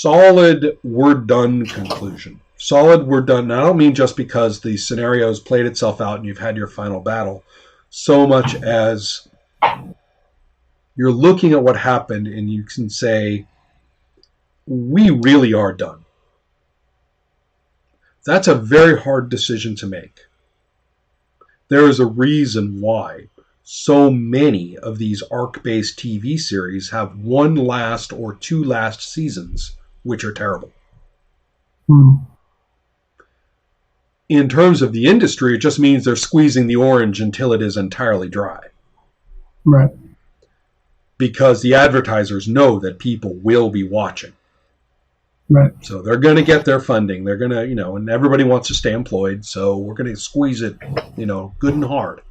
solid we're done conclusion. Solid we're done. And I don't mean just because the scenario's played itself out and you've had your final battle, so much as you're looking at what happened and you can say, we really are done. That's a very hard decision to make. There is a reason why so many of these arc-based TV series have one last or two last seasons, which are terrible. In terms of the industry, it just means they're squeezing the orange until it is entirely dry. Right. Because the advertisers know that people will be watching. Right. So they're going to get their funding. They're going to, and everybody wants to stay employed, so we're going to squeeze it, good and hard.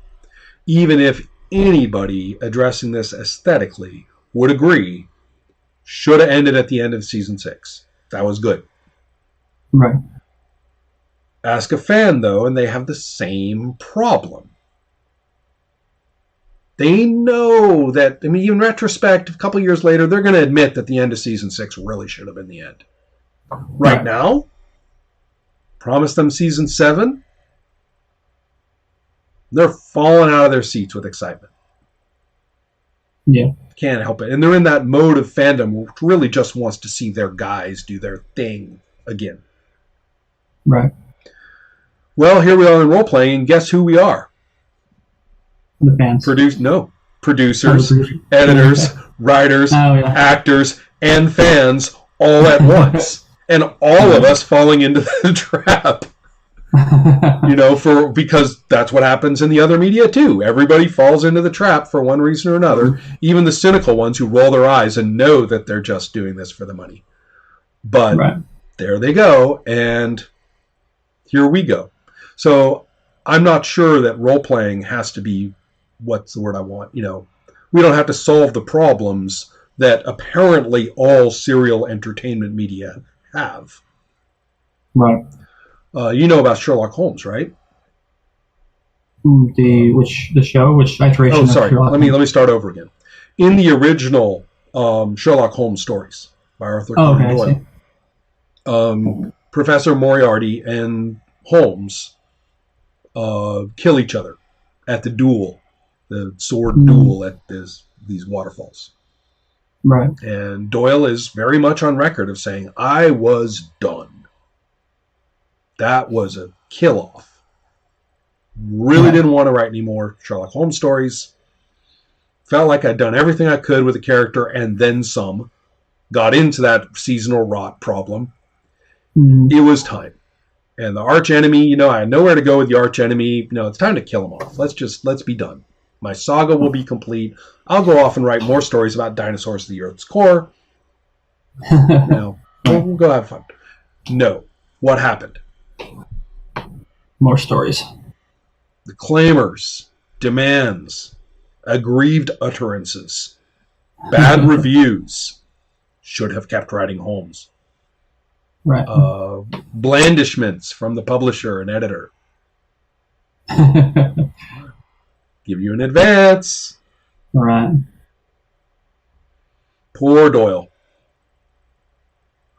Even if anybody addressing this aesthetically would agree, should have ended at the end of season 6. That was good. Right. Ask a fan, though, and they have the same problem. They know that, in retrospect, a couple years later, they're going to admit that the end of season 6 really should have been the end. Right now, promise them season 7, they're falling out of their seats with excitement. Yeah. Can't help it. And they're in that mode of fandom which really just wants to see their guys do their thing again. Right. Well, here we are in role-playing, and guess who we are? The fans. Producers, editors, writers, actors, and fans all at once. And all of us falling into the trap. Because that's what happens in the other media too. Everybody falls into the trap for one reason or another. Even the cynical ones who roll their eyes and know that they're just doing this for the money. But there they go, and here we go. So I'm not sure that role-playing has to be, what's the word I want? We don't have to solve the problems that apparently all serial entertainment media have. Right. You know about Sherlock Holmes, right? The show? Which iteration? Oh, sorry. Let me start over again. In the original Sherlock Holmes stories by Arthur Conan Doyle, Professor Moriarty and Holmes kill each other at the duel, the sword duel at these waterfalls. Right. And Doyle is very much on record of saying, I was done. That was a kill-off. Really didn't want to write any more Sherlock Holmes stories. Felt like I'd done everything I could with the character and then some. Got into that seasonal rot problem. It was time. And the arch enemy, I had nowhere to go with the arch enemy. It's time to kill him off. Let's be done. My saga will be complete. I'll go off and write more stories about dinosaurs of the Earth's core. We'll go have fun. No. What happened? More stories. The clamors, demands, aggrieved utterances, bad reviews should have kept writing Holmes. Right. Blandishments from the publisher and editor. Give you an advance. Right. Poor Doyle.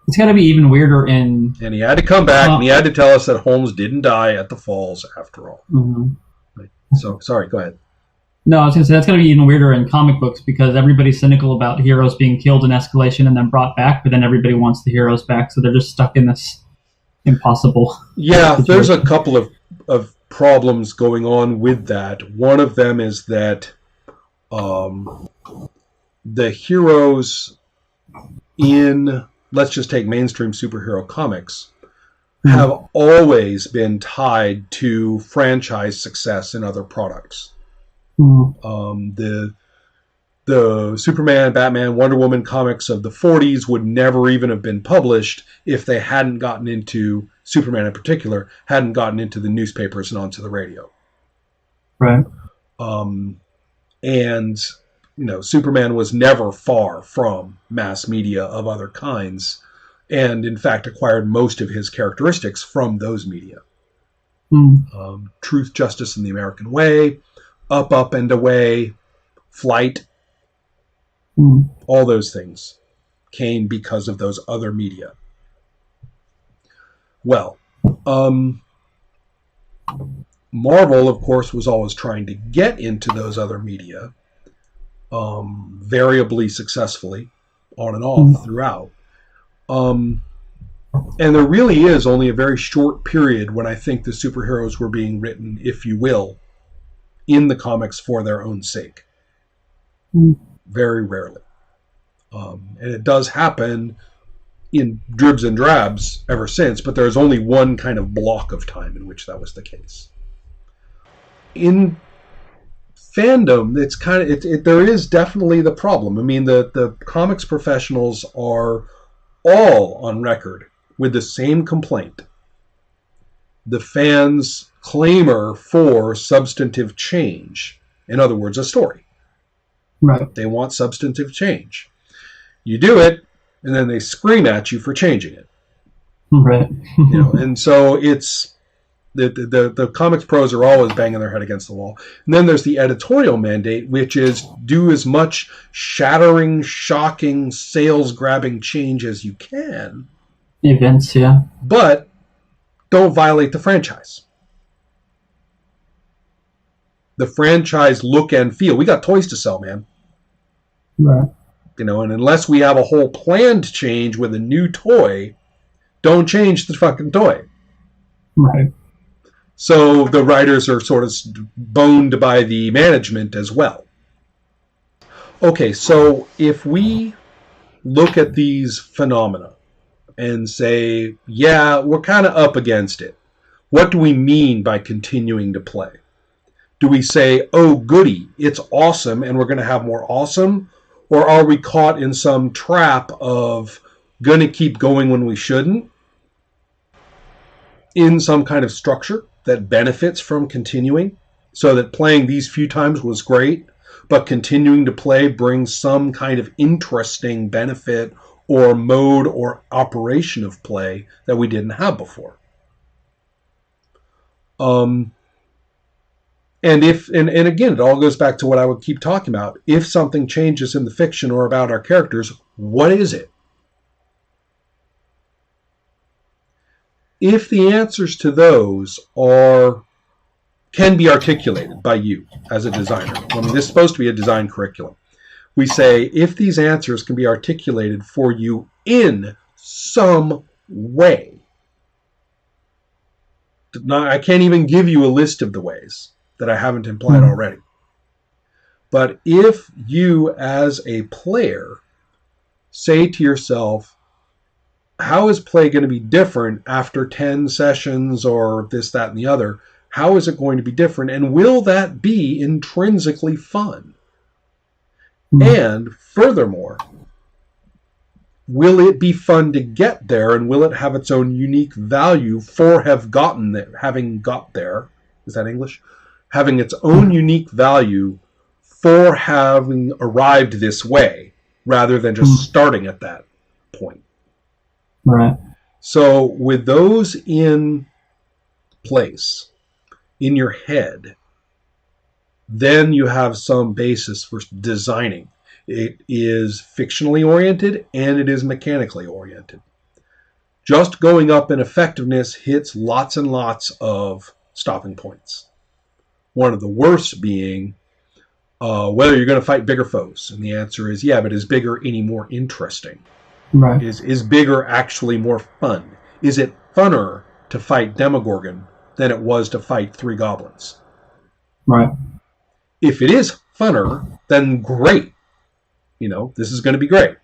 It's got to be even weirder in... And he had to come back and he had to tell us that Holmes didn't die at the falls after all. So, sorry, go ahead. No, I was going to say that's going to be even weirder in comic books because everybody's cynical about heroes being killed in escalation and then brought back, but then everybody wants the heroes back, so they're just stuck in this impossible... Yeah, there's a couple of problems going on with that. One of them is that the heroes in, let's just take mainstream superhero comics, have always been tied to franchise success in other products. The Superman, Batman, Wonder Woman comics of the 40s would never even have been published if they hadn't gotten into, Superman in particular, hadn't gotten into the newspapers and onto the radio. Right. And, Superman was never far from mass media of other kinds, and in fact acquired most of his characteristics from those media. Truth, Justice, and the American Way, Up, and Away, Flight, all those things came because of those other media. Well, Marvel, of course, was always trying to get into those other media, variably successfully, on and off throughout. And there really is only a very short period when I think the superheroes were being written, if you will, in the comics for their own sake. Very rarely. And it does happen in dribs and drabs ever since, but there's only one kind of block of time in which that was the case. In fandom, it's kind of there is definitely the problem. I mean, the comics professionals are all on record with the same complaint. The fans clamor for substantive change. In other words, a story. Right. They want substantive change. You do it, and then they scream at you for changing it. Right. And so it's the comics pros are always banging their head against the wall. And then there's the editorial mandate, which is do as much shattering, shocking, sales-grabbing change as you can. Events, yeah. But don't violate the franchise. The franchise look and feel. We got toys to sell, man. Right. And unless we have a whole planned change with a new toy, don't change the fucking toy. Right. So the writers are sort of boned by the management as well. Okay, so if we look at these phenomena and say, yeah, we're kind of up against it, what do we mean by continuing to play? Do we say, oh, goody, it's awesome and we're going to have more awesome? Or are we caught in some trap of going to keep going when we shouldn't? In some kind of structure that benefits from continuing, so that playing these few times was great, but continuing to play brings some kind of interesting benefit or mode or operation of play that we didn't have before. And again, it all goes back to what I would keep talking about. If something changes in the fiction or about our characters, what is it? If the answers to those can be articulated by you as a designer, I mean, this is supposed to be a design curriculum. We say, if these answers can be articulated for you in some way, I can't even give you a list of the ways that I haven't implied already. But if you as a player say to yourself, how is play going to be different after 10 sessions or this, that, and the other? How is it going to be different? And will that be intrinsically fun? And furthermore, will it be fun to get there, and will it have its own unique value for having got there? Is that English? Having its own unique value for having arrived this way, rather than just starting at that point. Right. So with those in place, in your head, then you have some basis for designing. It is fictionally oriented and it is mechanically oriented. Just going up in effectiveness hits lots and lots of stopping points. One of the worst being whether you're going to fight bigger foes. And the answer is, yeah, but is bigger any more interesting? Right. Is bigger actually more fun? Is it funner to fight Demogorgon than it was to fight 3 goblins? Right. If it is funner, then great. This is going to be great.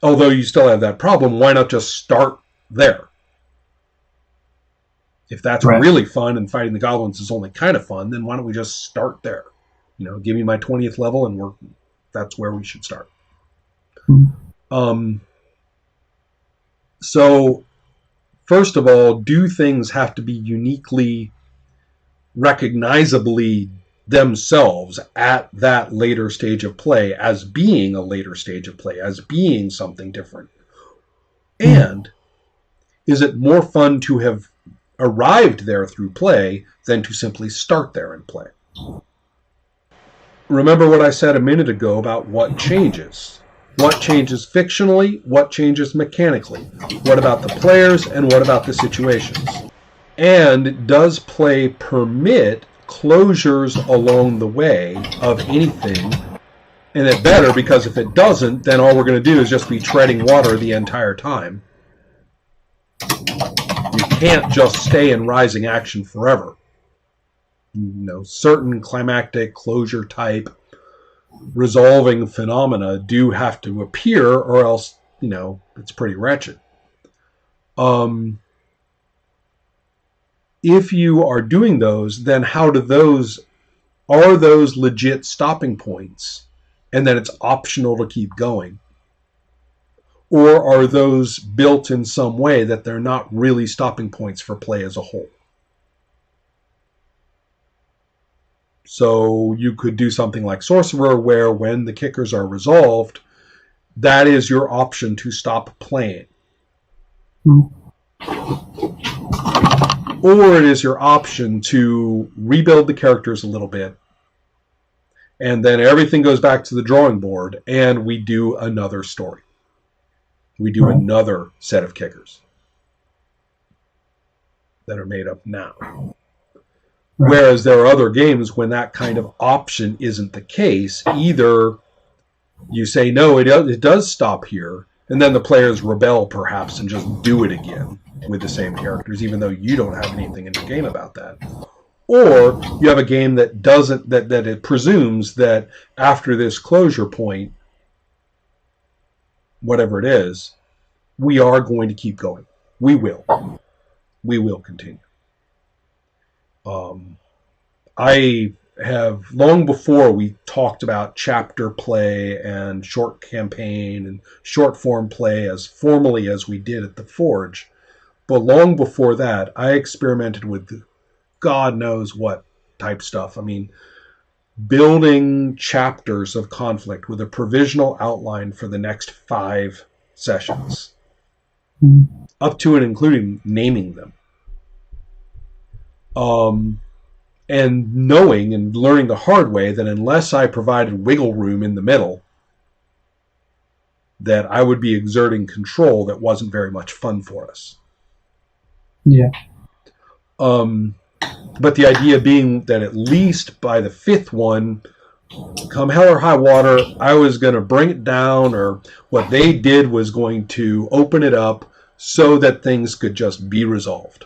Although you still have that problem, why not just start there? If that's really fun and fighting the goblins is only kind of fun, then why don't we just start there? Give me my 20th level and that's where we should start. So, first of all, do things have to be uniquely, recognizably themselves at that later stage of play as being a later stage of play, as being something different? And is it more fun to have arrived there through play than to simply start there and play? Remember what I said a minute ago about what changes. What changes fictionally? What changes mechanically? What about the players and what about the situations? And does play permit closures along the way of anything? And it better, because if it doesn't, then all we're going to do is just be treading water the entire time. You can't just stay in rising action forever. Certain climactic closure type resolving phenomena do have to appear, or else, it's pretty wretched. If you are doing those, then are those legit stopping points, and then it's optional to keep going? Or are those built in some way that they're not really stopping points for play as a whole? So you could do something like Sorcerer, where when the kickers are resolved, that is your option to stop playing. Or it is your option to rebuild the characters a little bit, and then everything goes back to the drawing board, and we do another story. We do another set of kickers that are made up now. Right. Whereas there are other games when that kind of option isn't the case. Either you say, no, it does stop here, and then the players rebel perhaps and just do it again with the same characters, even though you don't have anything in the game about that. Or you have a game that doesn't, that it presumes that after this closure point, whatever it is, we are going to keep going. We will continue. I have, long before we talked about chapter play and short campaign and short form play as formally as we did at the Forge, but long before that, I experimented with God knows what type stuff. I mean, building chapters of conflict with a provisional outline for the next 5 sessions, up to and including naming them. And knowing and learning the hard way that unless I provided wiggle room in the middle, that I would be exerting control that wasn't very much fun for us. Yeah. But the idea being that at least by the 5th one, come hell or high water, I was going to bring it down, or what they did was going to open it up so that things could just be resolved.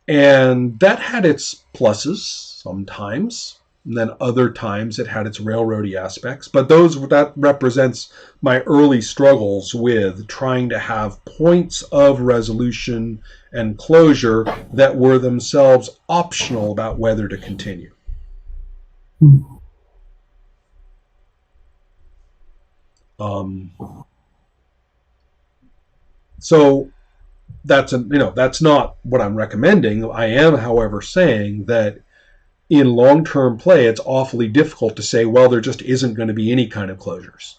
And that had its pluses sometimes, and then other times it had its railroady aspects. But that represents my early struggles with trying to have points of resolution and closure that were themselves optional about whether to continue. So that's not what I'm recommending. I am, however, saying that in long-term play, it's awfully difficult to say, well, there just isn't going to be any kind of closures.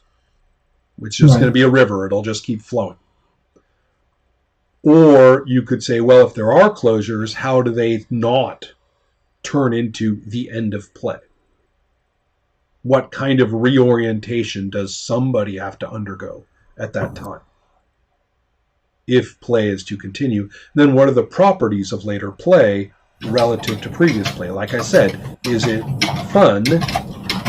It's just going to be a river. It'll just keep flowing. Or you could say, well, if there are closures, how do they not turn into the end of play? What kind of reorientation does somebody have to undergo at that time? If play is to continue, then what are the properties of later play relative to previous play? Like I said, is it fun,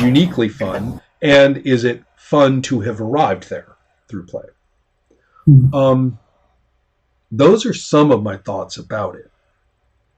uniquely fun, and is it fun to have arrived there through play? Those are some of my thoughts about it.